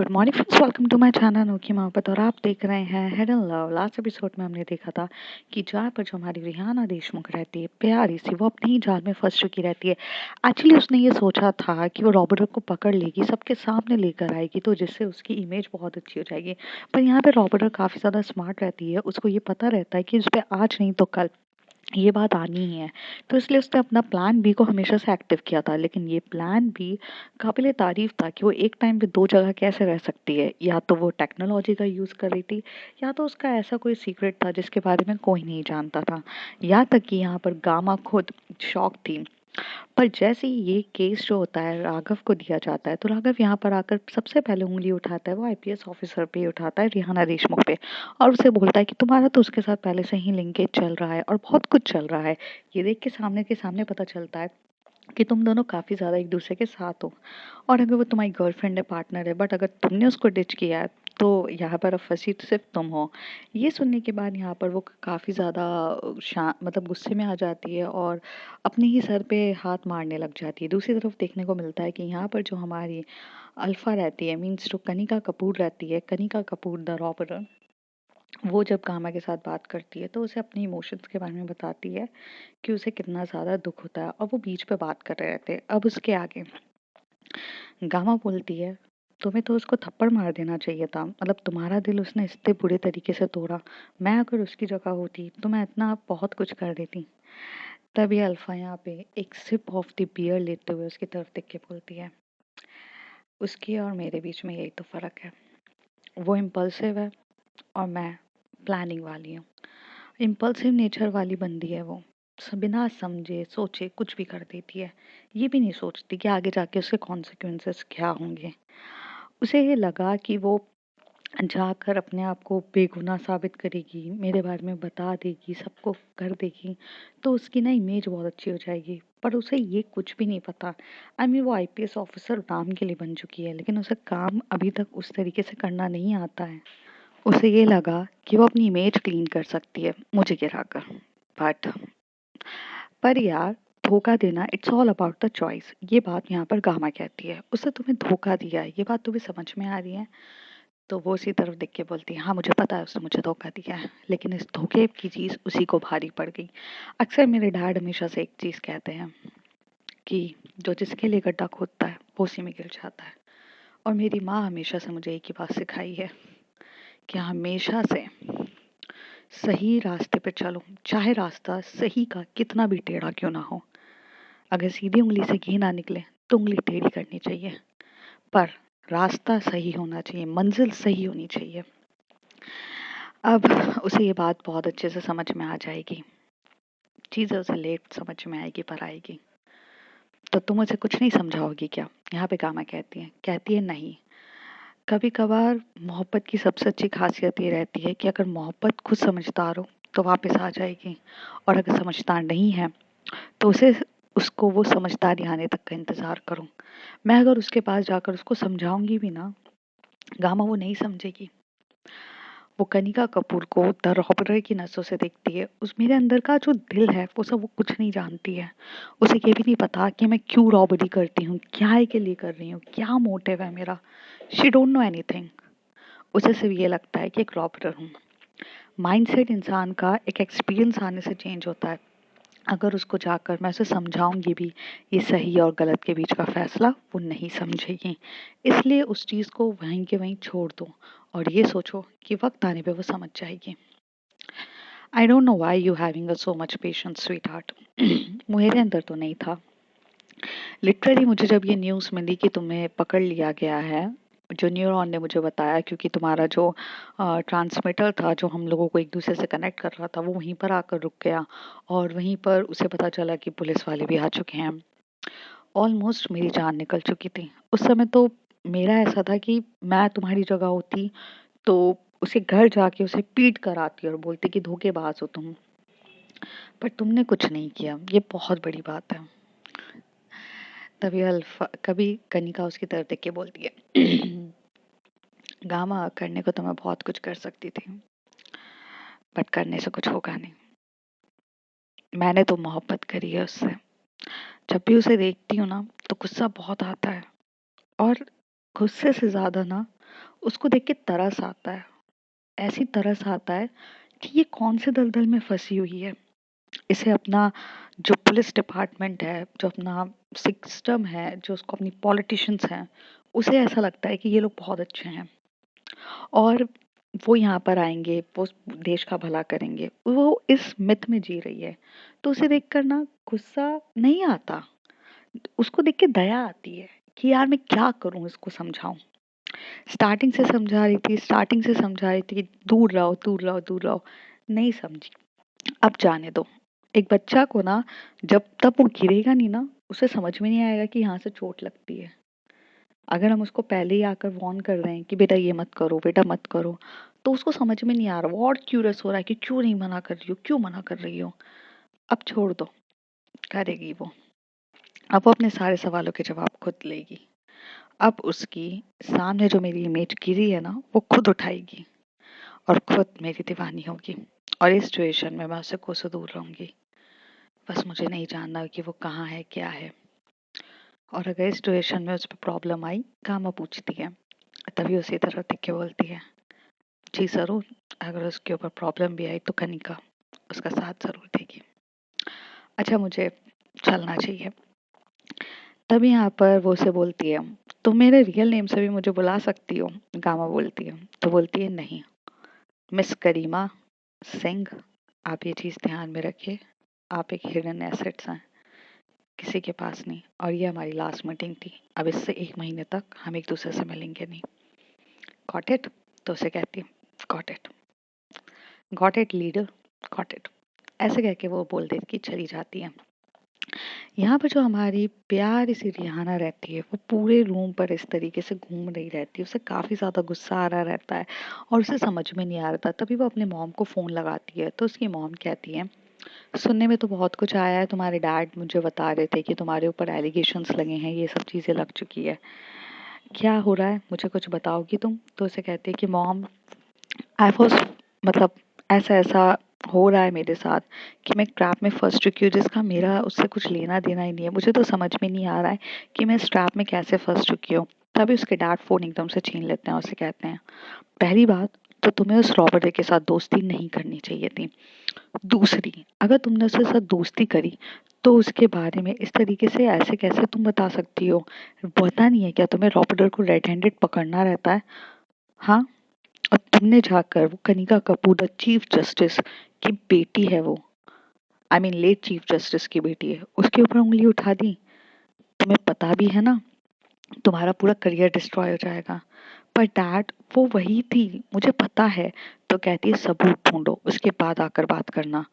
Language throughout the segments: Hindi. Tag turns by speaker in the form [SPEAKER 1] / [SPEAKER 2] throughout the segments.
[SPEAKER 1] Good morning friends, welcome to my channel नोकी मोहब्बत। और आप देख रहे हैं hate and love. Last episode में हमने देखा था कि जहाँ पर जो हमारी रिहाना देशमुख रहती है, प्यारी सी, वो अपने ही जाल में फंस चुकी रहती है। एक्चुअली उसने ये सोचा था कि वो रॉबर्ट को पकड़ लेगी, सबके सामने लेकर आएगी, तो जिससे उसकी इमेज बहुत अच्छी हो जाएगी। पर यहाँ पे रॉबर्ट काफ़ी ज़्यादा स्मार्ट रहती है। उसको ये पता रहता है कि उस पर आज नहीं तो कल ये बात आनी ही है। तो इसलिए उसने अपना प्लान बी को हमेशा से एक्टिव किया था। लेकिन ये प्लान बी काबिले तारीफ था कि वो एक टाइम पे दो जगह कैसे रह सकती है। या तो वो टेक्नोलॉजी का यूज़ कर रही थी, या तो उसका ऐसा कोई सीक्रेट था जिसके बारे में कोई नहीं जानता था। यहाँ तक कि यहाँ पर गामा खुद शॉक थी। पर जैसे ही ये केस जो होता है राघव को दिया जाता है, तो राघव यहाँ पर आकर सबसे पहले उंगली उठाता है, वो आईपीएस ऑफिसर पे ही उठाता है, रिहाना देशमुख पे। और उसे बोलता है कि तुम्हारा तो उसके साथ पहले से ही लिंकेज चल रहा है और बहुत कुछ चल रहा है। ये देख के सामने पता चलता है कि तुम दोनों काफ़ी ज़्यादा एक दूसरे के साथ हो। और अगर वो तुम्हारी गर्लफ्रेंड है, पार्टनर है, बट अगर तुमने उसको डिच किया है, तो यहाँ पर अब फंसी तो सिर्फ तुम हो। ये सुनने के बाद यहाँ पर वो काफ़ी ज़्यादा मतलब गुस्से में आ जाती है और अपने ही सर पे हाथ मारने लग जाती है। दूसरी तरफ देखने को मिलता है कि यहाँ पर जो हमारी अल्फा रहती है, मीन्स जो कनिका कपूर रहती है, कनिका कपूर द रॉबर, वो जब गामा के साथ बात करती है तो उसे अपने इमोशंस के बारे में बताती है कि उसे कितना ज़्यादा दुख होता है। और वो बीच पे बात कर रहे थे। अब उसके आगे गामा बोलती है, तुम्हें तो उसको थप्पड़ मार देना चाहिए था। मतलब तुम्हारा दिल उसने इतने बुरे तरीके से तोड़ा। मैं अगर उसकी जगह होती तो मैं इतना बहुत कुछ कर देती। तभी अल्फा यहाँ पे एक सिप ऑफ द बियर लेते हुए उसकी तरफ देख के बोलती है, उसके और मेरे बीच में यही तो फ़र्क है। वो इम्पल्सिव है और मैं प्लानिंग वाली हूँ। इम्पल्सिव नेचर वाली बंदी है वो। बिना समझे सोचे कुछ भी कर देती है। ये भी नहीं सोचती कि आगे जाके उसके कॉन्सिक्वेंसेस क्या होंगे। उसे ये लगा कि वो जाकर अपने आप को बेगुनाह साबित करेगी, मेरे बारे में बता देगी, सबको कर देगी, तो उसकी ना इमेज बहुत अच्छी हो जाएगी। पर उसे ये कुछ भी नहीं पता। वो आईपीएस ऑफिसर नाम के लिए बन चुकी है, लेकिन उसे काम अभी तक उस तरीके से करना नहीं आता है। उसे ये लगा कि वो अपनी इमेज क्लीन कर सकती है मुझे गिराकर। बट पर यार, धोखा देना it's all about the choice. ये बात यहाँ पर गामा कहती है। उसने तुम्हें धोखा दिया है, ये बात तुम्हें समझ में आ रही है? तो वो उसी तरफ देख के बोलती है, हाँ मुझे पता है उसने मुझे धोखा दिया है, लेकिन इस धोखे की चीज़ उसी को भारी पड़ गई। अक्सर मेरे डैड हमेशा से एक चीज़ कहते हैं कि जो जिसके लिए गड्ढा खोदता है वो उसी में गिर जाता है। और मेरी माँ हमेशा से मुझे एक ही बात सिखाई है कि हमेशा से सही रास्ते पे चलो, चाहे रास्ता सही का कितना भी टेढ़ा क्यों ना हो। अगर सीधी उंगली से घी ना निकले तो उंगली टेढ़ी करनी चाहिए, पर रास्ता सही होना चाहिए, मंजिल सही होनी चाहिए। अब उसे ये बात बहुत अच्छे से समझ में आ जाएगी। चीज़ें उसे लेट समझ में आएगी, पर आएगी। तो तुम उसे कुछ नहीं समझाओगी क्या? यहाँ पे गामा कहती है नहीं। कभी कभार मोहब्बत की सबसे अच्छी खासियत ये रहती है कि अगर मोहब्बत खुद समझदार हो तो वापस आ जाएगी, और अगर समझदार नहीं है तो उसको वो समझदारी आने तक का इंतज़ार करो। मैं अगर उसके पास जाकर उसको समझाऊंगी भी ना, गामा वो नहीं समझेगी। वो कनिका कपूर को द रॉबरर की नसों से देखती है। उस मेरे अंदर का जो दिल है वो सब वो कुछ नहीं जानती है। उसे ये भी नहीं पता कि मैं क्यों रॉबरी करती हूँ, क्या के लिए कर रही हूँ, क्या मोटिव है मेरा। She don't know anything. उसे सिर्फ ये लगता है कि एक रॉबरर हूँ। माइंडसेट इंसान का एक एक्सपीरियंस आने से चेंज होता है। अगर उसको जाकर मैं उसे समझाऊंगी भी ये सही और गलत के बीच का फैसला, वो नहीं समझेगी। इसलिए उस चीज़ को वहीं के वहीं छोड़ दो और ये सोचो कि वक्त आने पे वो समझ जाएगी। I don't know why you having so much patience sweet heart. मेरे अंदर तो नहीं था। लिटरली मुझे जब ये न्यूज़ मिली कि तुम्हें पकड़ लिया गया है, जो न्यूरॉन ने मुझे बताया, क्योंकि तुम्हारा जो ट्रांसमीटर था जो हम लोगों को एक दूसरे से कनेक्ट कर रहा था, वो वहीं पर आकर रुक गया। और वहीं पर उसे पता चला कि पुलिस वाले भी आ चुके हैं। ऑलमोस्ट मेरी जान निकल चुकी थी उस समय। तो मेरा ऐसा था कि मैं तुम्हारी जगह होती तो उसे घर जाके उसे पीट कर आती और बोलती कि धोखेबाज हो तुम। पर तुमने कुछ नहीं किया, ये बहुत बड़ी बात है। तभी अल्फा कभी कनिका उसकी तरफ देख के बोलती है, गामा करने को तो मैं बहुत कुछ कर सकती थी, बट करने से कुछ होगा नहीं। मैंने तो मोहब्बत करी है उससे। जब भी उसे देखती हूँ ना तो गुस्सा बहुत आता है। और गुस्से से ज्यादा ना उसको देख के तरस आता है, ऐसी तरस आता है कि ये कौन से दलदल में फंसी हुई है। इसे अपना जो पुलिस डिपार्टमेंट है, जो अपना सिस्टम है, जो उसको अपनी पॉलिटिशियंस हैं, उसे ऐसा लगता है कि ये लोग बहुत अच्छे हैं और वो यहाँ पर आएंगे, वो देश का भला करेंगे। वो इस मिथ में जी रही है। तो उसे देखकर ना गुस्सा नहीं आता, उसको देख के दया आती है कि यार मैं क्या करूं, इसको समझाऊं। स्टार्टिंग से समझा रही थी कि दूर रहो, दूर रहो, दूर रहो। नहीं समझी। अब जाने दो। एक बच्चा को ना जब तक वो गिरेगा नहीं ना, उसे समझ में नहीं आएगा कि यहाँ से चोट लगती है। अगर हम उसको पहले ही आकर वार्न कर रहे हैं कि बेटा ये मत करो, बेटा मत करो, तो उसको समझ में नहीं आ रहा। वो और क्यूरियस हो रहा है कि क्यों नहीं मना कर रही हो, क्यों मना कर रही हो। अब छोड़ दो, करेगी वो। अब वो अपने सारे सवालों के जवाब खुद लेगी। अब उसकी सामने जो मेरी इमेज गिरी है ना, वो खुद उठाएगी और खुद मेरी दीवानी होगी। और इस सिचुएशन में मैं उससे कोसों दूर रहूंगी। बस मुझे नहीं जानना कि वो कहाँ है, क्या है। और अगर इस सिचुएशन में उस पर प्रॉब्लम आई, कामा पूछती है, तभी उसी तरह देख के बोलती है, जी जरूर, अगर उसके ऊपर प्रॉब्लम भी आई तो कनिका उसका साथ जरूर देगी। अच्छा, मुझे चलना चाहिए। तभी यहाँ पर वो उसे बोलती है, तुम मेरे रियल नेम से भी मुझे बुला सकती हो। गामा बोलती है। तो बोलती है, नहीं मिस करीमा सिंह, आप ये चीज़ ध्यान में रखिए। आप एक हिडन एसेट्स हैं, किसी के पास नहीं। और ये हमारी लास्ट मीटिंग थी। अब इससे 1 महीने तक हम एक दूसरे से मिलेंगे नहीं। Got it? तो उसे कहती है, got it, got it leader, got it. ऐसे कह के वो बोल देती कि चली जाती है। यहाँ पर जो हमारी प्यारी सी रिहाना रहती है, वो पूरे रूम पर इस तरीके से घूम रही रहती है। उसे काफ़ी ज़्यादा गुस्सा आ रहा रहता है और उसे समझ में नहीं आ रहा था। तभी वो अपने मॉम को फ़ोन लगाती है। तो उसकी मॉम कहती है, सुनने में तो बहुत कुछ आया है, तुम्हारे डैड मुझे बता रहे थे कि तुम्हारे ऊपर एलिगेशंस लगे हैं, ये सब चीज़ें लग चुकी है। क्या हो रहा है, मुझे कुछ बताओगी तुम? तो उसे कहती है कि मॉम, आई वॉज, मतलब ऐसा ऐसा हो रहा है मेरे साथ कि मैं ट्रैप में फंस चुकी हूँ जिसका मेरा उससे कुछ लेना देना ही नहीं है। मुझे तो समझ में नहीं आ रहा है कि मैं इस ट्रैप में कैसे फंस चुकी हूँ। तभी उसके डैड फोन एकदम से छीन लेते हैं और उसे कहते हैं, पहली बात तो तुम्हें उस रॉबर्ट के साथ दोस्ती नहीं करनी चाहिए थी। दूसरी, अगर तुमने उसके साथ दोस्ती करी तो उसके बारे में इस तरीके से ऐसे कैसे तुम बता सकती हो? पता नहीं है क्या तुम्हें रॉबर्ट को रेड हैंडेड पकड़ना रहता है? हाँ, और तुमने जाकर वो Kanika Kapoor the chief justice की बेटी है, वो I mean let chief justice की बेटी है, उसके ऊपर उंगली उठा दी। तुम्हें पता भी है ना तुम्हारा पूरा करियर डिस्ट्रॉय हो जाएगा। पर डैड, वो वही थी, मुझे पता है। तो कहती है, सबूत ढूंढो, उसके बाद आकर बात करना।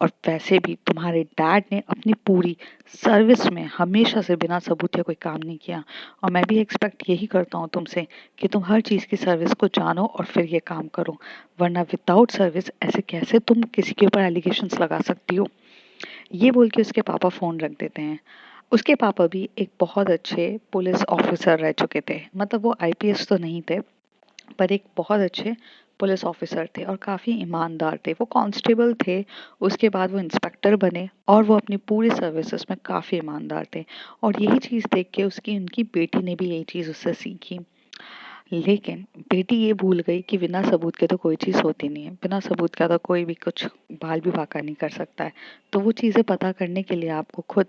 [SPEAKER 1] और वैसे भी तुम्हारे डैड ने अपनी पूरी सर्विस में हमेशा से बिना सबूत के कोई काम नहीं किया। और मैं भी एक्सपेक्ट यही करता हूँ तुमसे कि तुम हर चीज़ की सर्विस को जानो और फिर ये काम करो। वरना विदाउट सर्विस ऐसे कैसे तुम किसी के ऊपर एलिगेशंस लगा सकती हो? ये बोल के उसके पापा फ़ोन रख देते हैं। उसके पापा भी एक बहुत अच्छे पुलिस ऑफिसर रह चुके थे। मतलब वो आईपीएस तो नहीं थे, पर एक बहुत अच्छे पुलिस ऑफिसर थे और काफ़ी ईमानदार थे। वो कांस्टेबल थे, उसके बाद वो इंस्पेक्टर बने और वो अपनी पूरी सर्विसेज में काफ़ी ईमानदार थे। और यही चीज़ देख के उसकी उनकी बेटी ने भी यही चीज़ उससे सीखी। लेकिन बेटी ये भूल गई कि बिना सबूत के तो कोई चीज़ होती नहीं है। बिना सबूत का तो कोई भी कुछ बाल भी बांका नहीं कर सकता है। तो वो चीज़ें पता करने के लिए आपको खुद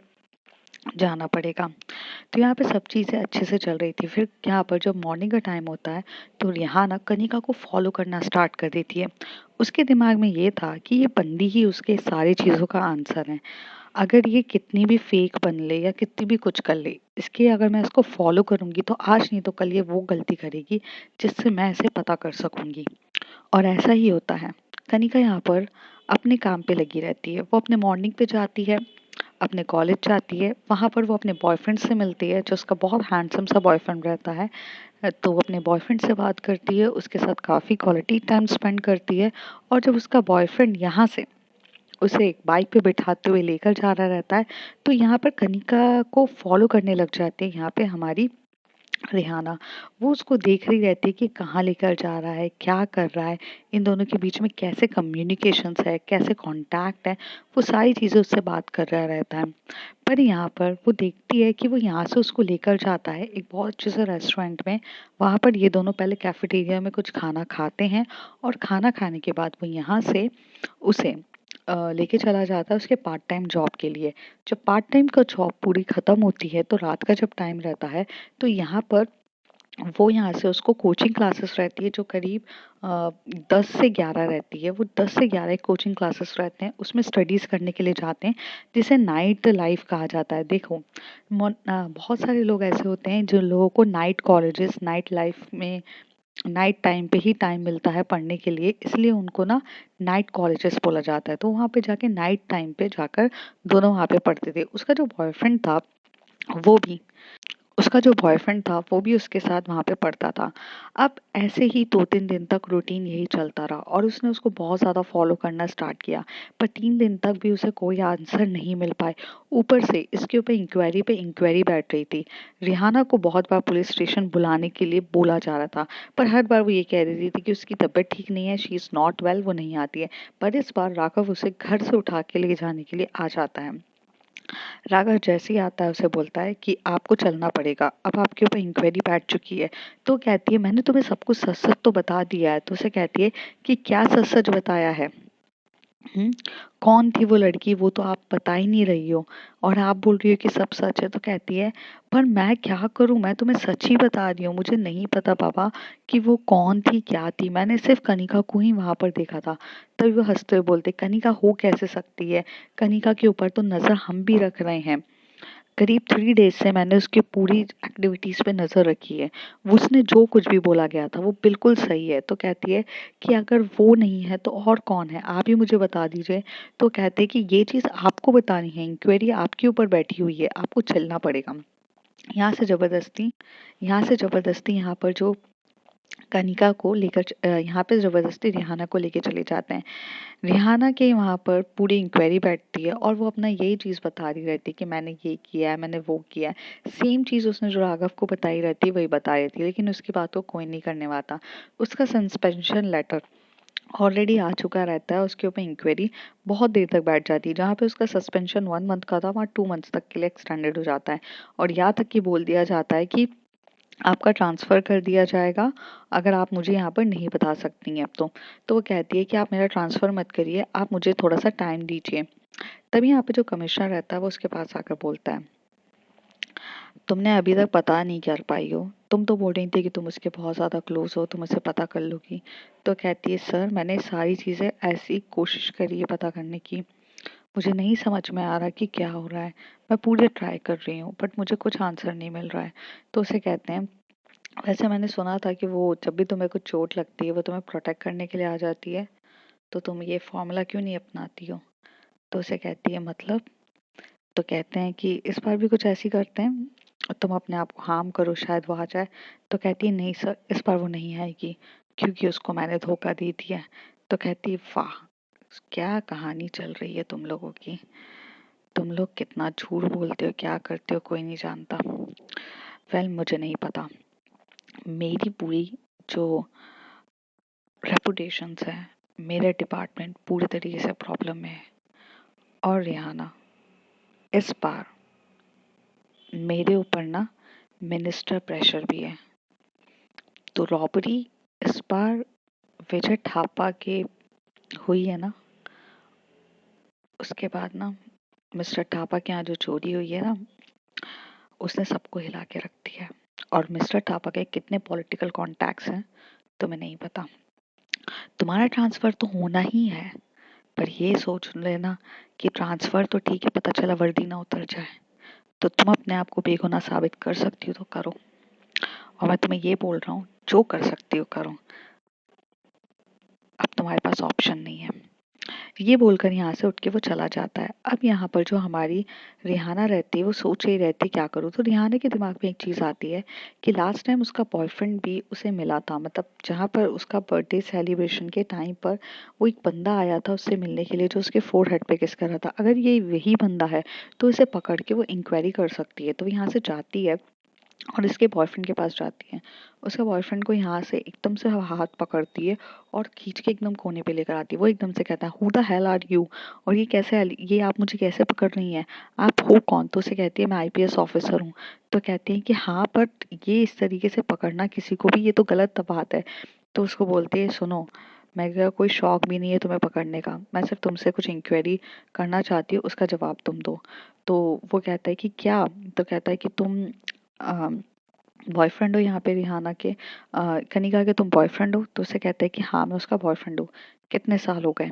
[SPEAKER 1] जाना पड़ेगा। तो यहाँ पे सब चीज़ें अच्छे से चल रही थी। फिर यहाँ पर जब मॉर्निंग का टाइम होता है तो रिहाना कनिका को फॉलो करना स्टार्ट कर देती है। उसके दिमाग में ये था कि ये बंदी ही उसके सारी चीज़ों का आंसर है। अगर ये कितनी भी फेक बन ले या कितनी भी कुछ कर ले, इसके अगर मैं इसको फॉलो करूंगी तो आज नहीं तो कल ये वो गलती करेगी जिससे मैं इसे पता कर सकूंगी। और ऐसा ही होता है। कनिका यहाँ पर अपने काम पे लगी रहती है। वो अपने मॉर्निंग पे जाती है, अपने कॉलेज जाती है। वहाँ पर वो अपने बॉयफ्रेंड से मिलती है, जो उसका बहुत हैंडसम सा बॉयफ्रेंड रहता है। तो वो अपने बॉयफ्रेंड से बात करती है, उसके साथ काफ़ी क्वालिटी टाइम स्पेंड करती है। और जब उसका बॉयफ्रेंड यहाँ से उसे एक बाइक पे बिठाते हुए लेकर जा रहा रहता है, तो यहाँ पर कनिका को फॉलो करने लग जाते हैं यहाँ पे हमारी रिहाना, वो उसको देख रही रहती है कि कहाँ लेकर जा रहा है, क्या कर रहा है, इन दोनों के बीच में कैसे कम्युनिकेशंस है, कैसे कॉन्टैक्ट है, वो सारी चीज़ें उससे बात कर रहा रहता है। पर यहाँ पर वो देखती है कि वो यहाँ से उसको लेकर जाता है एक बहुत अच्छे से रेस्टोरेंट में। वहाँ पर ये दोनों पहले कैफेटेरिया में कुछ खाना खाते हैं और खाना खाने के बाद वो यहाँ से उसे लेके चला जाता है उसके पार्ट टाइम जॉब के लिए। जब पार्ट टाइम का जॉब पूरी ख़त्म होती है तो रात का जब टाइम रहता है तो यहाँ पर वो यहाँ से उसको कोचिंग क्लासेस रहती है जो करीब 10 से 11 रहती है। वो 10 से 11 कोचिंग क्लासेस रहते हैं, उसमें स्टडीज़ करने के लिए जाते हैं, जिसे नाइट लाइफ कहा जाता है। देखो, बहुत सारे लोग ऐसे होते हैं जो लोगों को नाइट कॉलेजेस, नाइट लाइफ में नाइट टाइम पे ही टाइम मिलता है पढ़ने के लिए, इसलिए उनको ना नाइट कॉलेजेस बोला जाता है। तो वहाँ पे जाके नाइट टाइम पे जाकर दोनों वहाँ पे पढ़ते थे। वो भी उसका जो बॉयफ्रेंड था वो भी उसके साथ वहाँ पे पढ़ता था। अब ऐसे ही 2-3 दिन तक रूटीन यही चलता रहा और उसने उसको बहुत ज़्यादा फॉलो करना स्टार्ट किया। पर 3 दिन तक भी उसे कोई आंसर नहीं मिल पाए। ऊपर से इसके ऊपर इंक्वायरी पे इंक्वायरी बैठ रही थी। रिहाना को बहुत बार पुलिस स्टेशन बुलाने के लिए बोला जा रहा था, पर हर बार वो ये कह रही थी कि उसकी तबीयत ठीक नहीं है, शी इज़ नॉट वेल, वो नहीं आती है। पर इस बार राघव उसे घर से उठा के ले जाने के लिए आ जाता है। राघव जैसे ही आता है उसे बोलता है कि आपको चलना पड़ेगा, अब आपके ऊपर इंक्वायरी बैठ चुकी है। तो कहती है मैंने तुम्हें सब कुछ सच सच तो बता दिया है। तो उसे कहती है कि क्या सच सच बताया है? हम्म, कौन थी वो लड़की, वो तो आप बता ही नहीं रही हो और आप बोल रही हो कि सब सच है। तो कहती है पर मैं क्या करूं, मैं तुम्हें सच ही बता रही हूँ, मुझे नहीं पता पापा कि वो कौन थी, क्या थी, मैंने सिर्फ कनिका को ही वहां पर देखा था। तभी वो हंसते हुए बोलते कनिका हो कैसे सकती है, कनिका के ऊपर तो नजर हम भी रख रहे हैं। करीब 3 डेज से मैंने उसकी पूरी एक्टिविटीज पे नजर रखी है, उसने जो कुछ भी बोला गया था वो बिल्कुल सही है। तो कहती है कि अगर वो नहीं है तो और कौन है, आप ही मुझे बता दीजिए। तो कहते हैं कि ये चीज आपको बतानी है, इंक्वायरी आपके ऊपर बैठी हुई है, आपको चलना पड़ेगा। यहाँ से जबरदस्ती यहाँ पर जो कनिका को लेकर यहाँ पे जबरदस्ती रिहाना को लेके चले जाते हैं। रिहाना के वहाँ पर पूरी इंक्वायरी बैठती है और वो अपना यही चीज़ बता रही रहती है कि मैंने ये किया है, मैंने वो किया है। सेम चीज़ उसने जो राघव को बताई रहती है वही बता रही थी, लेकिन उसकी बात को कोई नहीं करने वाला। उसका सस्पेंशन लेटर ऑलरेडी आ चुका रहता है, उसके ऊपर इंक्वायरी बहुत देर तक बैठ जाती है। जहाँ पे उसका सस्पेंशन 1 मंथ का था वहाँ 2 मंथ्स तक के लिए एक्सटेंडेड हो जाता है और यहाँ तक कि बोल दिया जाता है कि आपका ट्रांसफ़र कर दिया जाएगा अगर आप मुझे यहाँ पर नहीं बता सकती हैं अब तो। तो वो कहती है कि आप मेरा ट्रांसफ़र मत करिए, आप मुझे थोड़ा-सा टाइम दीजिए। तभी यहाँ पे जो कमिश्नर रहता है वो उसके पास आकर बोलता है, तुमने अभी तक पता नहीं कर पाई हो, तुम तो बोल रही थी कि तुम उसके बहुत ज़्यादा क्लोज़ हो, तुम उससे पता कर लोगी। तो कहती है सर मैंने सारी चीज़ें ऐसी कोशिश करी है पता करने की, मुझे नहीं समझ में आ रहा कि क्या हो रहा है। मैं पूरे ट्राई कर रही हूँ बट मुझे कुछ आंसर नहीं मिल रहा है। तो उसे कहते हैं वैसे मैंने सुना था कि वो जब भी तुम्हें कुछ चोट लगती है वो तुम्हें प्रोटेक्ट करने के लिए आ जाती है, तो तुम ये फॉर्मूला क्यों नहीं अपनाती हो? तो उसे कहती है मतलब? तो कहते हैं कि इस बार भी कुछ ऐसी करते हैं और तुम अपने आप को हार्म करो, शायद वो आ जाए। तो कहती है नहीं सर, इस बार वो नहीं आएगी क्योंकि उसको मैंने धोखा दे दिया है। तो कहती है वाह, क्या कहानी चल रही है तुम लोगों की, तुम लोग कितना झूठ बोलते हो, क्या करते हो कोई नहीं जानता। वेल मुझे नहीं पता, मेरी पूरी जो रेपुटेशंस है, मेरा डिपार्टमेंट पूरे तरीके से प्रॉब्लम में है। और रिहाना, इस बार मेरे ऊपर ना मिनिस्टर प्रेशर भी है, तो रॉबरी इस बार विजय थापा के हुई है ना, उसके बाद ना मिस्टर थापा के यहाँ जो चोरी हुई है ना, उसने सबको हिला के रख दिया है। और मिस्टर थापा के कितने पॉलिटिकल कॉन्टैक्ट्स हैं तुम्हें नहीं पता। तुम्हारा ट्रांसफर तो होना ही है, पर ये सोच लेना कि ट्रांसफर तो ठीक है, पता चला वर्दी ना उतर जाए, तो तुम अपने आप को बेगुनाह साबित कर सकती हो तो करो। और मैं तुम्हें ये बोल रहा हूँ जो कर सकती हो करो, अब तुम्हारे पास ऑप्शन नहीं है। ये बोलकर यहाँ से उठ के वो चला जाता है। अब यहाँ पर जो हमारी रिहाना रहती है वो सोच रही रहती है क्या करूँ। तो रिहाना के दिमाग में एक चीज़ आती है कि लास्ट टाइम उसका बॉयफ्रेंड भी उसे मिला था, मतलब जहाँ पर उसका बर्थडे सेलिब्रेशन के टाइम पर वो एक बंदा आया था उससे मिलने के लिए जो उसके फोरहेड पे किस कर रहा था। अगर ये वही बंदा है तो इसे पकड़ के वो इंक्वायरी कर सकती है। तो यहाँ से जाती है और इसके बॉयफ्रेंड के पास जाती है। उसका बॉयफ्रेंड को यहाँ से एकदम से हाथ पकड़ती है और खींच के एकदम कोने पे लेकर आती है। वो एकदम से कहता है who the hell are you, और ये कैसे ये आप मुझे कैसे पकड़ रही हैं, आप हो कौन? तो उसे कहती है मैं आईपीएस ऑफिसर हूँ। तो कहती है कि हाँ बट ये इस तरीके से पकड़ना किसी को भी ये तो गलत बात है। तो उसको बोलती है सुनो, मेरा कोई शौक भी नहीं है तुम्हें पकड़ने का, मैं सिर्फ तुमसे कुछ इंक्वायरी करना चाहती हूँ, उसका जवाब तुम दो। तो वो कहता है कि क्या? तो कहता है कि तुम बॉयफ्रेंड हो यहाँ पे रिहाना के? कनिका के तुम बॉयफ्रेंड हो? तो उसे कहता है कि हाँ मैं उसका बॉयफ्रेंड हूँ। कितने साल हो गए?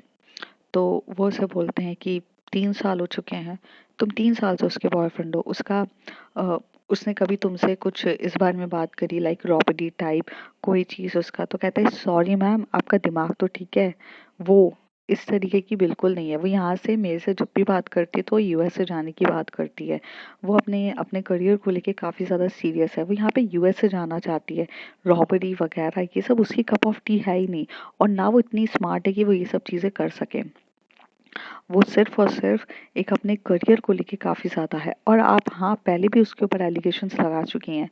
[SPEAKER 1] तो वो उसे बोलते हैं कि 3 साल हो चुके हैं। तुम 3 साल से उसके बॉयफ्रेंड हो। उसने कभी तुमसे कुछ इस बारे में बात करी, लाइक रॉबरी टाइप कोई चीज़ उसका? तो कहता है सॉरी मैम, आपका दिमाग तो ठीक है, वो इस तरीके की बिल्कुल नहीं है। वो यहाँ से मेरे से जब भी बात करती है तो यूएसए जाने की बात करती है। वो अपने अपने करियर को लेके काफ़ी ज़्यादा सीरियस है। वो यहाँ पे यूएसए जाना चाहती है। रॉबरी वगैरह ये सब उसकी कप ऑफ टी है ही नहीं, और ना वो इतनी स्मार्ट है कि वो ये सब चीज़ें कर सके। वो सिर्फ और सिर्फ एक अपने करियर को लेके काफ़ी ज़्यादा है। और आप हाँ पहले भी उसके ऊपर एलिगेशंस लगा चुकी हैं।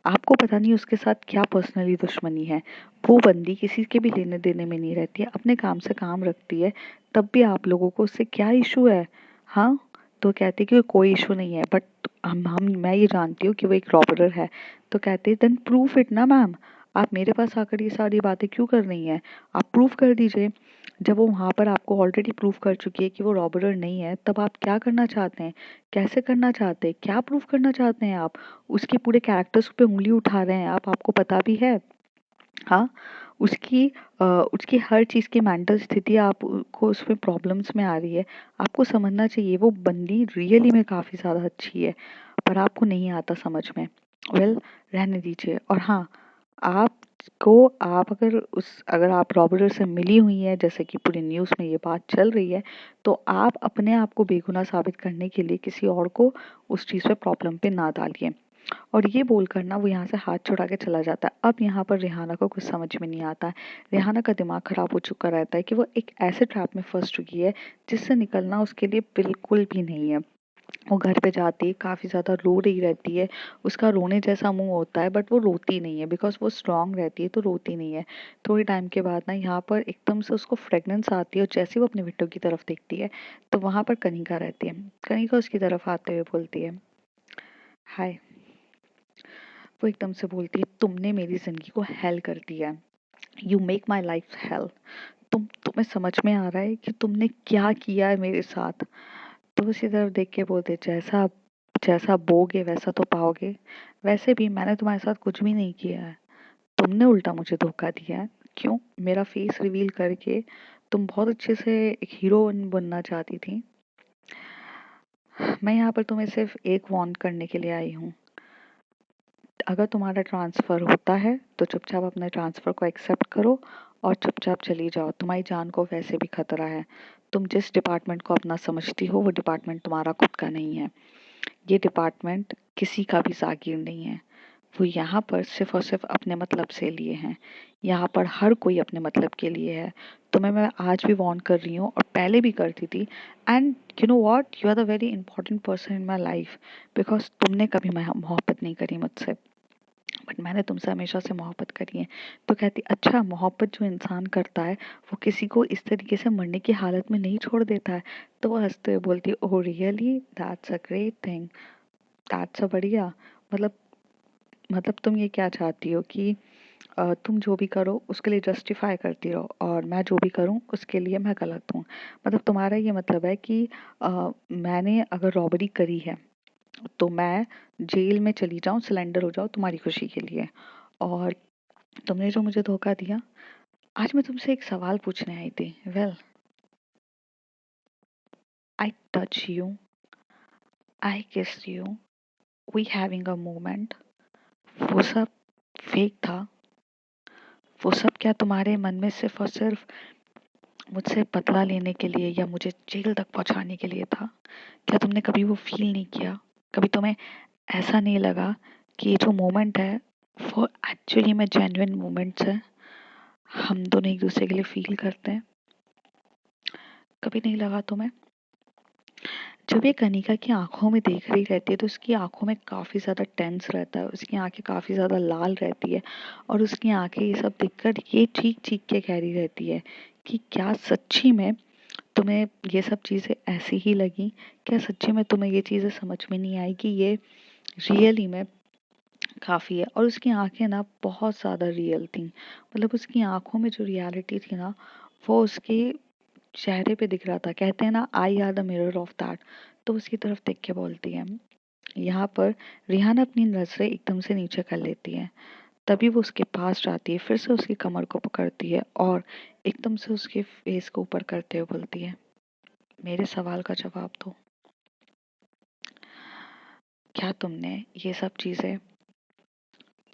[SPEAKER 1] आपको पता नहीं उसके साथ क्या पर्सनली दुश्मनी है। वो बंदी किसी के भी लेने देने में नहीं रहती है, अपने काम से काम रखती है। तब भी आप लोगों को उससे क्या इशू है? हाँ, तो कहती कि कोई इशू नहीं है, बट हम मैं ये जानती हूँ कि वो एक रॉबरर है। तो कहते देन प्रूफ इट ना मैम, आप मेरे पास आकर ये सारी बातें क्यों कर रही हैं? आप प्रूफ कर दीजिए। जब वो वहाँ पर आपको ऑलरेडी प्रूफ कर चुकी है कि वो रॉबरर नहीं है, तब आप क्या करना चाहते हैं? कैसे करना चाहते हैं? क्या प्रूफ करना चाहते हैं आप? उसके पूरे कैरेक्टर्स पे उंगली उठा रहे हैं आप, आपको पता भी है। हाँ, उसकी उसकी हर चीज़ की मेंटल स्थिति आपको उसमें प्रॉब्लम्स में आ रही है। आपको समझना चाहिए वो बंदी रियली में काफ़ी ज़्यादा अच्छी है, पर आपको नहीं आता समझ में। वेल, रहने दीजिए। और हाँ, आपको आप अगर आप रॉबरर से मिली हुई हैं, जैसे कि पूरी न्यूज़ में ये बात चल रही है, तो आप अपने आप को बेगुनाह साबित करने के लिए किसी और को उस चीज़ पे प्रॉब्लम पे ना डालिए। और ये बोलकर ना वो यहाँ से हाथ छुड़ा के चला जाता है। अब यहाँ पर रिहाना को कुछ समझ में नहीं आता है। रिहाना का दिमाग खराब हो चुका रहता है कि वो एक ऐसे ट्रैप में फंस चुकी है जिससे निकलना उसके लिए बिल्कुल भी नहीं है। वो घर पे जाती है, काफ़ी ज़्यादा रो रही रहती है। उसका रोने जैसा मुंह होता है, बट वो रोती नहीं है बिकॉज वो स्ट्रांग रहती है, तो रोती नहीं है। थोड़ी टाइम के बाद ना यहाँ पर एकदम से उसको फ्रेगनेंस आती है, और जैसे वो अपने बिट्टू की तरफ देखती है तो वहाँ पर कनिका रहती है। कनिका उसकी तरफ आते हुए बोलती है हाय। वो एकदम से बोलती है तुमने मेरी जिंदगी को हेल कर दिया है, you make my life hell. तुम्हें समझ में आ रहा है कि तुमने क्या किया है मेरे साथ? तो उसी तरफ देख के बोलते जैसा जैसा बोगे वैसा तो पाओगे। वैसे भी मैंने तुम्हारे साथ कुछ भी नहीं किया है, तुमने उल्टा मुझे धोखा दिया है। क्यों? मेरा फेस रिवील करके तुम बहुत अच्छे से एक हीरोइन बनना चाहती थी। मैं यहाँ पर तुम्हें सिर्फ एक वार्न करने के लिए आई हूँ। अगर तुम्हारा ट्रांसफ़र होता है तो चुपचाप अपने ट्रांसफ़र को एक्सेप्ट करो और चुपचाप चली जाओ। तुम्हारी जान को वैसे भी खतरा है। तुम जिस डिपार्टमेंट को अपना समझती हो वो डिपार्टमेंट तुम्हारा खुद का नहीं है। ये डिपार्टमेंट किसी का भी जागीर नहीं है। वो यहाँ पर सिर्फ और सिर्फ अपने मतलब से लिए हैं। यहाँ पर हर कोई अपने मतलब के लिए है। तुम्हें मैं आज भी वार्न कर रही हूँ और पहले भी करती थी। And you know what, you are the very important person in my life, because तुमने कभी मोहब्बत नहीं करी मुझसे, बट मैंने तुमसे हमेशा से मोहब्बत करी है। तो कहती अच्छा, मोहब्बत जो इंसान करता है वो किसी को इस तरीके से मरने की हालत में नहीं छोड़ देता है। तो वो हंसते हुए बोलती oh really, that's a great thing, that's a बढ़िया। मतलब मतलब तुम ये क्या चाहती हो कि तुम जो भी करो उसके लिए जस्टिफाई करती रहो, और मैं जो भी करूँ उसके लिए मैं गलत हूँ। मतलब तुम्हारा ये मतलब है कि मैंने अगर रॉबरी करी है तो मैं जेल में चली जाऊं, सिलेंडर हो जाऊं तुम्हारी खुशी के लिए। और तुमने जो मुझे धोखा दिया, आज मैं तुमसे एक सवाल पूछने आई थी। Well, I touch you, I kiss you, we having a moment, वो सब फेक था? वो सब क्या तुम्हारे मन में सिर्फ और सिर्फ मुझसे बदला लेने के लिए या मुझे जेल तक पहुंचाने के लिए था? क्या तुमने कभी वो फील नहीं किया? कभी तुम्हें ऐसा नहीं लगा कि ये जो मोमेंट है वो एक्चुअली में जेन्युइन मोमेंट्स है, हम दोनों एक दूसरे के लिए फील करते हैं? कभी नहीं लगा तुम्हें? जब ये कनिका की आंखों में देख रही रहती है तो उसकी आंखों में काफी ज्यादा टेंस रहता है, उसकी आंखें काफी ज्यादा लाल रहती है और उसकी आंखें ये सब देखकर ये चीख चीख के कह रही रहती है कि क्या सच्ची में तुम्हें ये सब चीजें ऐसी ही लगी? क्या सच्ची में तुम्हें ये चीजें समझ में नहीं आई कि ये रियली में काफी है? और उसकी आंखें ना बहुत ज्यादा रियल थी, मतलब उसकी आंखों में जो रियलिटी थी ना वो उसके चेहरे पे दिख रहा था। कहते हैं ना, I R the mirror of that. तो उसकी तरफ देख के बोलती है। यहाँ पर रिहाना अपनी नजरें एकदम से नीचे कर लेती है। तभी वो उसके पास जाती है, फिर से उसकी कमर को पकड़ती है और एकदम से उसके फेस को ऊपर करते हुए बोलती है, मेरे सवाल का जवाब दो। क्या तुमने ये सब चीजें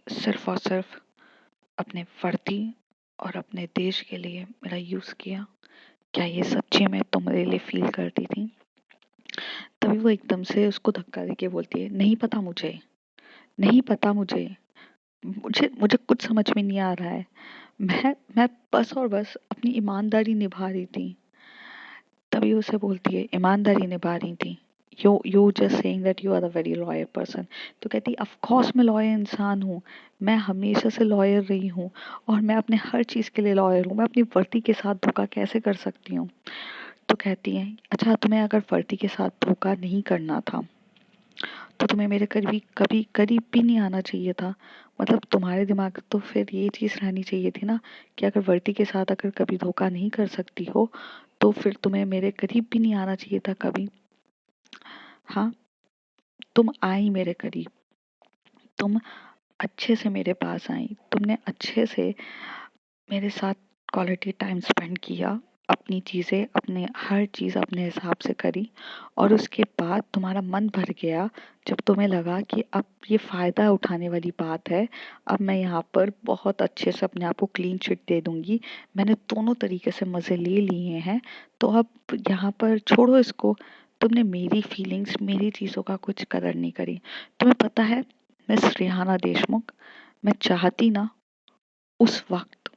[SPEAKER 1] सिर्फ और सिर्फ अपने वर्दी और अपने देश के लिए मेरा यूज किया? क्या ये सच्ची में तुम मेरे लिए फील करती थी? तभी वो एकदम से उसको धक्का देके बोलती है, नहीं पता मुझे, नहीं पता मुझे, मुझे मुझे कुछ समझ में नहीं आ रहा है। मैं बस और बस अपनी ईमानदारी निभा रही थी। तभी उसे बोलती है, ईमानदारी निभा रही थी? You just saying that you are a very loyal person. तो कहती, ऑफ कोर्स मैं लॉयल इंसान हूँ, मैं हमेशा से लॉयल रही हूँ और मैं अपने हर चीज के लिए लॉयल हूँ। मैं अपनी वर्दी के साथ धोखा कैसे कर सकती हूँ? तो कहती है, अच्छा तुम्हें अगर वर्दी के साथ धोखा नहीं करना था तो तुम्हें मेरे करीब कभी करीब भी नहीं आना चाहिए था। मतलब तुम्हारे दिमाग तो फिर ये चीज रहनी चाहिए थी ना कि अगर वर्दी के साथ अगर कभी धोखा नहीं कर सकती हो तो फिर तुम्हें मेरे करीब भी नहीं आना चाहिए था कभी। हाँ, तुम आई मेरे करीब, तुम अच्छे से मेरे पास आई, तुमने अच्छे से मेरे साथ क्वालिटी टाइम स्पेंड किया, अपनी चीज़ें अपने हर चीज़ अपने हिसाब से करी और उसके बाद तुम्हारा मन भर गया जब तुम्हें लगा कि अब ये फ़ायदा उठाने वाली बात है। अब मैं यहाँ पर बहुत अच्छे से अपने आप को क्लीन चिट दे दूंगी, मैंने दोनों तरीके से मज़े ले लिए हैं, तो अब यहाँ पर छोड़ो इसको। तुमने मेरी फीलिंग्स मेरी चीज़ों का कुछ कदर नहीं करी। तुम्हें पता है मिस रिहाना देशमुख, मैं चाहती ना उस वक्त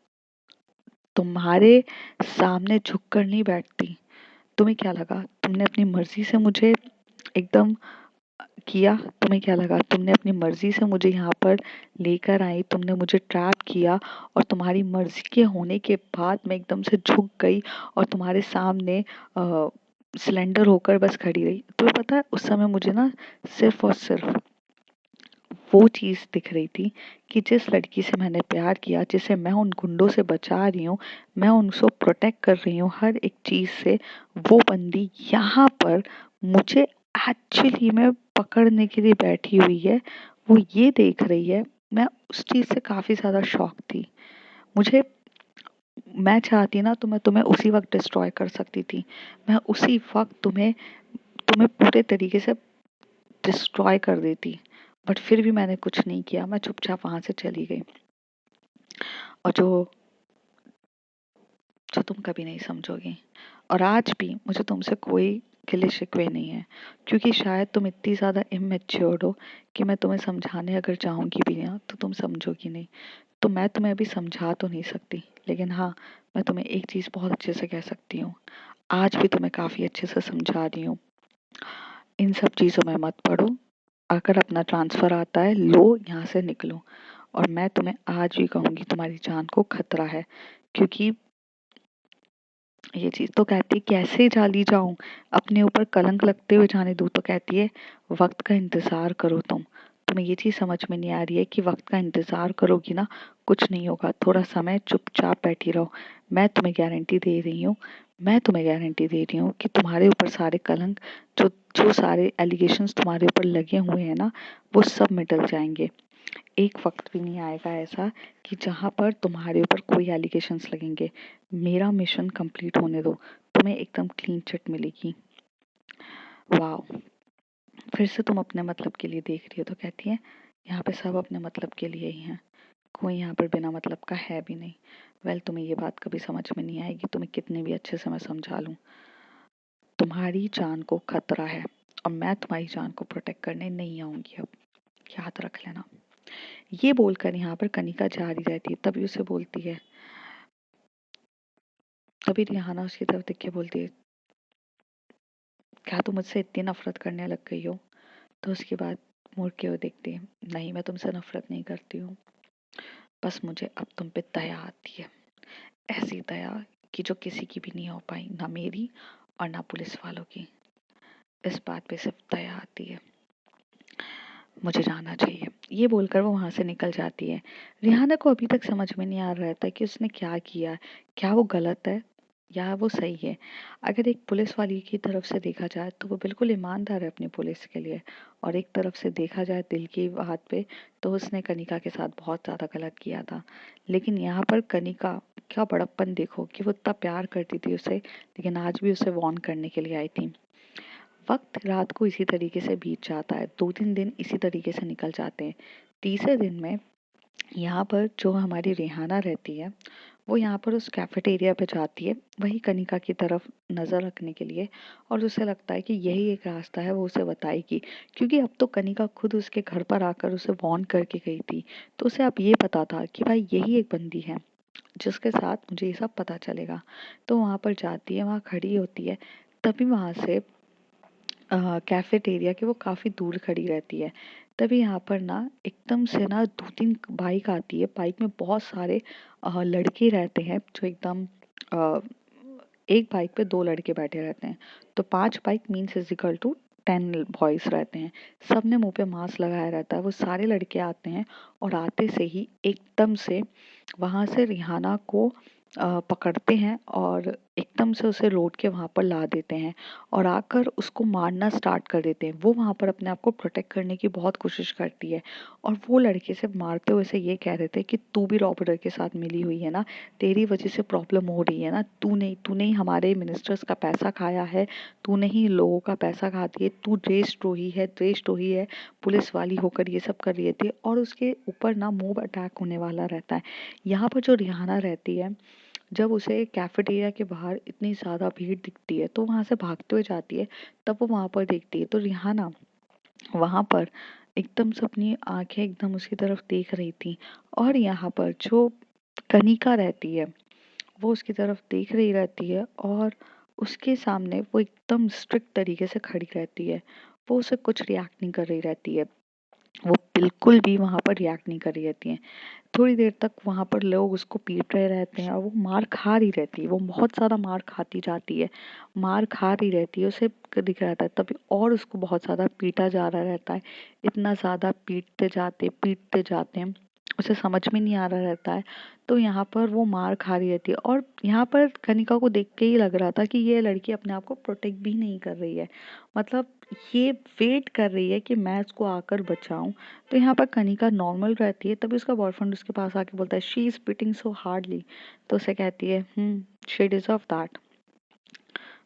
[SPEAKER 1] तुम्हारे सामने झुककर नहीं बैठती। तुम्हें क्या लगा तुमने अपनी मर्जी से मुझे एकदम किया? तुम्हें क्या लगा तुमने अपनी मर्जी से मुझे यहाँ पर लेकर आई, तुमने मुझे ट्रैप किया और तुम्हारी मर्जी के होने के बाद मैं एकदम से झुक गई और तुम्हारे सामने सिलेंडर होकर बस खड़ी रही? तुम्हें पता है उस समय मुझे ना सिर्फ और सिर्फ वो चीज़ दिख रही थी कि जिस लड़की से मैंने प्यार किया, जिसे मैं उन गुंडों से बचा रही हूँ, मैं उनको प्रोटेक्ट कर रही हूँ हर एक चीज़ से, वो बंदी यहाँ पर मुझे एक्चुअली में पकड़ने के लिए बैठी हुई है, वो ये देख रही है। मैं उस चीज़ से काफ़ी ज़्यादा शॉक थी। मुझे मैं चाहती ना तो मैं तुम्हें उसी वक्त डिस्ट्रॉय कर सकती थी। मैं उसी वक्त तुम्हें तुम्हें पूरे तरीके से डिस्ट्रॉय कर देती, बट फिर भी मैंने कुछ नहीं किया, मैं चुपचाप वहां से चली गई। और जो जो तुम कभी नहीं समझोगी। और आज भी मुझे तुमसे कोई गिले शिकवे नहीं है, क्योंकि शायद तुम इतनी ज़्यादा इमेच्योर हो कि मैं तुम्हें समझाने अगर चाहूंगी भी ना तो तुम समझोगी नहीं। तो मैं तुम्हें अभी समझा तो नहीं सकती, लेकिन हाँ, मैं तुम्हें एक चीज़ बहुत अच्छे से कह सकती हूँ, आज भी तुम्हें काफ़ी अच्छे से समझा रही हूँ। इन सब चीज़ों में मत पड़ो, अगर अपना ट्रांसफ़र आता है लो, यहाँ से निकलो। और मैं तुम्हें आज भी कहूँगी तुम्हारी जान को खतरा है, क्योंकि ये चीज़ तो कहती है कैसे जाली जाऊं, अपने ऊपर कलंक लगते हुए जाने दूं? तो कहती है वक्त का इंतजार करो तुम। तुम्हें ये चीज़ समझ में नहीं आ रही है कि वक्त का इंतजार करोगी ना कुछ नहीं होगा, थोड़ा समय चुपचाप बैठी रहो। मैं तुम्हें गारंटी दे रही हूँ, मैं तुम्हें गारंटी दे रही हूँ कि तुम्हारे ऊपर सारे कलंक, जो जो सारे एलिगेशंस तुम्हारे ऊपर लगे हुए हैं ना, वो सब मिटल जाएंगे। एक वक्त भी नहीं आएगा ऐसा कि जहाँ पर तुम्हारे ऊपर कोई एलिगेशंस लगेंगे। मेरा मिशन कंप्लीट होने दो, तुम्हें एकदम क्लीन चिट मिलेगी। वाह, फिर से तुम अपने मतलब के लिए देख रही हो? तो कहती है यहाँ पे सब अपने मतलब के लिए ही हैं, कोई यहाँ पर बिना मतलब का है भी नहीं। वेल, तुम्हें ये बात कभी समझ में नहीं आएगी, तुम्हें कितने भी अच्छे से मैं समझा लूँ। तुम्हारी जान को खतरा है और मैं तुम्हारी जान को प्रोटेक्ट करने नहीं आऊंगी अब, याद रख लेना। ये बोलकर यहाँ पर कनिका जा रही रहती है, तभी उसे बोलती है, तभी रिहाना उसकी तरफ देख के बोलती है, क्या तुम मुझसे इतनी नफरत करने लग गई हो? तो उसके बाद मुड़ के वो देखती है, नहीं मैं तुमसे नफरत नहीं करती हूँ, बस मुझे अब तुम पे दया आती है। ऐसी दया कि जो किसी की भी नहीं हो पाई, ना मेरी और ना पुलिस वालों की। इस बात पे सिर्फ दया आती है। मुझे जाना चाहिए, ये बोलकर वो वहां से निकल जाती है। रिहाना को अभी तक समझ में नहीं आ रहा था कि उसने क्या किया, क्या वो गलत है या वो सही है। अगर एक पुलिस वाली की तरफ से देखा जाए तो वो बिल्कुल ईमानदार है अपनी पुलिस के लिए, और एक तरफ से देखा जाए दिल की बात पे तो उसने कनिका के साथ बहुत ज़्यादा गलत किया था। लेकिन यहाँ पर कनिका क्या बड़प्पन देखो कि वो इतना प्यार करती थी उसे, लेकिन आज भी उसे वार्न करने के लिए आई थी। वक्त रात को इसी तरीके से बीत जाता है, 2-3 दिन इसी तरीके से निकल जाते हैं। तीसरे दिन में यहाँ पर जो हमारी रेहाना रहती है, वो यहाँ पर उस कैफेटेरिया पे जाती है वही कनिका की तरफ नज़र रखने के लिए, और उसे लगता है कि यही एक रास्ता है, वो उसे बताएगी। क्योंकि अब तो कनिका खुद उसके घर पर आकर उसे वार्न करके गई थी, तो उसे अब ये पता था कि भाई यही एक बंदी है जिसके साथ मुझे ये सब पता चलेगा। तो वहाँ पर जाती है, वहाँ खड़ी होती है। तभी वहाँ से कैफेटेरिया के वो काफ़ी दूर खड़ी रहती है। तभी यहाँ पर ना एकदम से ना 2-3 बाइक आती है। बाइक में बहुत सारे लड़के रहते हैं जो एकदम अ, एक बाइक पे 2 लड़के बैठे रहते हैं। तो 5 bike means is equal to 10 boys रहते हैं। सबने मुंह पे मास्क लगाया रहता है। वो सारे लड़के आते हैं और आते से ही एकदम से वहां से रिहाना को पकड़ते हैं और एकदम से उसे रोड के वहां पर ला देते हैं और आकर उसको मारना स्टार्ट कर देते हैं। वो वहां पर अपने आप को प्रोटेक्ट करने की बहुत कोशिश करती है, और वो लड़के से मारते हुए से ये कह रहे थे कि तू भी रॉबर्ट के साथ मिली हुई है ना, तेरी वजह से प्रॉब्लम हो रही है ना, तूने ही हमारे मिनिस्टर्स का पैसा खाया है, तूने ही लोगों का पैसा खाती है, तू देशद्रोही है, पुलिस वाली होकर ये सब कर रही थी। और उसके ऊपर ना मूव अटैक होने वाला रहता है। यहाँ पर जो रिहाना रहती है, जब उसे कैफेटेरिया के बाहर इतनी ज़्यादा भीड़ दिखती है तो वहां से भागते हुए जाती है। तब वो वहां पर देखती है तो रिहाना वहां पर एकदम से अपनी आंखें एकदम उसकी तरफ देख रही थी, और यहाँ पर जो कनिका रहती है वो उसकी तरफ देख रही रहती है, और उसके सामने वो एकदम स्ट्रिक्ट तरीके से खड़ी रहती है। वो उसे कुछ रिएक्ट नहीं कर रही रहती है, वो बिल्कुल भी वहां पर रिएक्ट नहीं कर रही रहती है। थोड़ी देर तक वहां पर लोग उसको पीट रहे रहते हैं और वो मार खा रही रहती है, वो बहुत ज्यादा मार खाती जाती है, मार खा रही रहती है, उसे दिख रहा था तभी, और उसको बहुत ज्यादा पीटा जा रहा रहता है। इतना ज्यादा पीटते जाते हैं, उसे समझ में नहीं आ रहा रहता है। तो यहाँ पर वो मार खा रही रहती है, और यहाँ पर कनिका को देख के ही लग रहा था कि ये लड़की अपने आप को प्रोटेक्ट भी नहीं कर रही है, मतलब ये वेट कर रही है कि मैं इसको आकर बचाऊं। तो यहाँ पर कनिका नॉर्मल रहती है, तभी उसका बॉयफ्रेंड उसके पास आके बोलता है she is spitting so hardly. तो उसे कहती है she deserve that.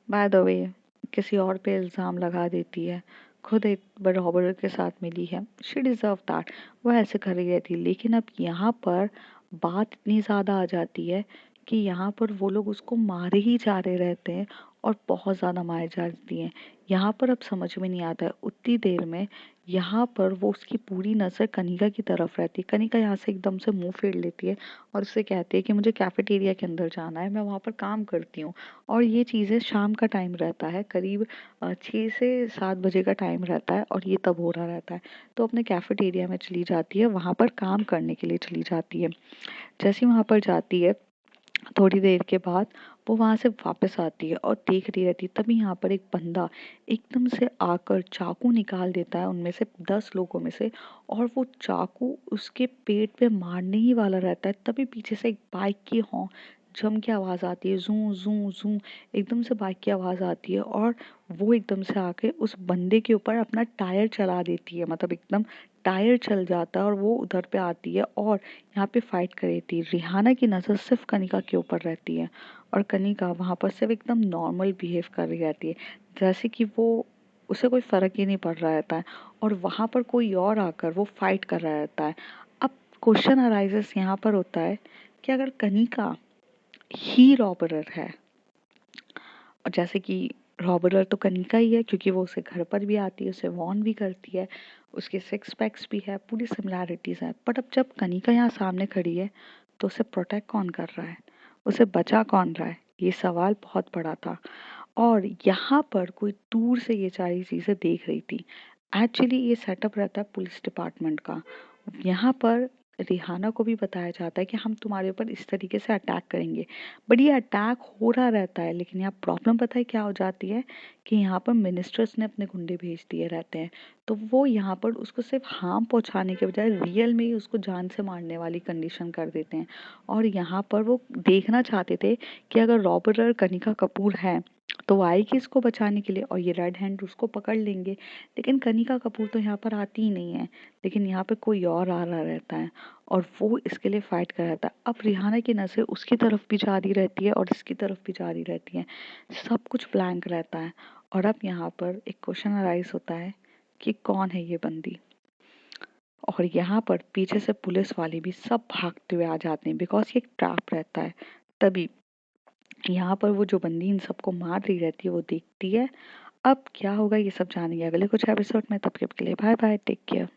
[SPEAKER 1] By the way किसी और पे इल्ज़ाम लगा देती है, खुद एक बराबर के साथ मिली है, शी डिजर्व दैट। वो ऐसे कर रही रहती है, लेकिन अब यहाँ पर बात इतनी ज़्यादा आ जाती है कि यहाँ पर वो लोग उसको मारे ही जा रहे रहते हैं, और बहुत ज़्यादा मारे जाती हैं। यहाँ पर अब समझ में नहीं आता है उतनी देर में, यहाँ पर वो उसकी पूरी नज़र कनिका की तरफ रहती है। कनिका यहाँ से एकदम से मुंह फेर लेती है और उससे कहती है कि मुझे कैफेटेरिया के अंदर जाना है, मैं वहाँ पर काम करती हूँ। और ये चीज़ें शाम का टाइम रहता है, करीब 6 से 7 बजे का टाइम रहता है, और ये तब हो रहा रहता है। तो अपने कैफेटेरिया में चली जाती है, वहाँ पर काम करने के लिए चली जाती है। जैसे ही वहाँ पर जाती है, थोड़ी देर के बाद वो वहां से वापस आती है और देख रही रहती है। तभी यहाँ पर एक बंदा एकदम से आकर चाकू निकाल देता है उनमें से 10 लोगों में से, और वो चाकू उसके पेट पे मारने ही वाला रहता है। तभी पीछे से एक बाइक की हॉर्न जम की आवाज आती है, जू जू जू, एकदम से बाइक की आवाज आती है, और वो एकदम से आके उस बंदे के ऊपर अपना टायर चला देती है, मतलब एकदम टायर चल जाता है, और वो उधर पे आती है और यहाँ पे फाइट कर रही थी। रिहाना की नज़र सिर्फ कनिका के ऊपर रहती है, और कनिका वहाँ पर सिर्फ एकदम नॉर्मल बिहेव कर रही रहती है, जैसे कि वो उसे कोई फर्क ही नहीं पड़ रहा रहता है, और वहाँ पर कोई और आकर वो फाइट कर रहा रहता है। अब क्वेश्चन अराइजेस यहाँ पर होता है कि अगर कनिका ही रॉबरर है, और जैसे कि रॉबरर तो कनिका ही है क्योंकि वो उसे घर पर भी आती है, उसे वॉर्न भी करती है, उसके सिक्स पैक्स भी है, पूरी सिमिलैरिटीज है। बट अब जब कनिका यहाँ सामने खड़ी है तो उसे प्रोटेक्ट कौन कर रहा है, उसे बचा कौन रहा है, ये सवाल बहुत बड़ा था। और यहाँ पर कोई दूर से ये सारी चीज़ें देख रही थी। एक्चुअली ये सेटअप रहता है पुलिस डिपार्टमेंट का। यहाँ पर रिहाना को भी बताया जाता है कि हम तुम्हारे ऊपर इस तरीके से अटैक करेंगे, बट ये अटैक हो रहा रहता है। लेकिन यहाँ प्रॉब्लम पता है क्या हो जाती है कि यहाँ पर मिनिस्टर्स ने अपने गुंडे भेज दिए रहते हैं, तो वो यहाँ पर उसको सिर्फ हार्म पहुँचाने के बजाय रियल में ही उसको जान से मारने वाली कंडीशन कर देते हैं। और यहाँ पर वो देखना चाहते थे कि अगर रॉबरर कनिका कपूर है तो वो आएगी इसको बचाने के लिए और ये रेड हैंड उसको पकड़ लेंगे। लेकिन कनिका कपूर तो यहाँ पर आती ही नहीं है, लेकिन यहाँ पे कोई और आ रहा रहता है और वो इसके लिए फाइट कर रहा था। अब रिहाना की नज़र उसकी तरफ भी जा रही रहती है और इसकी तरफ भी जा रही रहती है, सब कुछ ब्लैंक रहता है। और अब यहाँ पर एक क्वेश्चन अराइज होता है कि कौन है ये बंदी। और यहाँ पर पीछे से पुलिस वाले भी सब भागते हुए आ जाते हैं, बिकॉज ये एक ट्रैप रहता है। तभी यहाँ पर वो जो बंदी इन सबको मार रही रहती है वो देखती है। अब क्या होगा ये सब जानेंगे अगले कुछ एपिसोड में। तब तक के लिए बाय बाय, टेक केयर।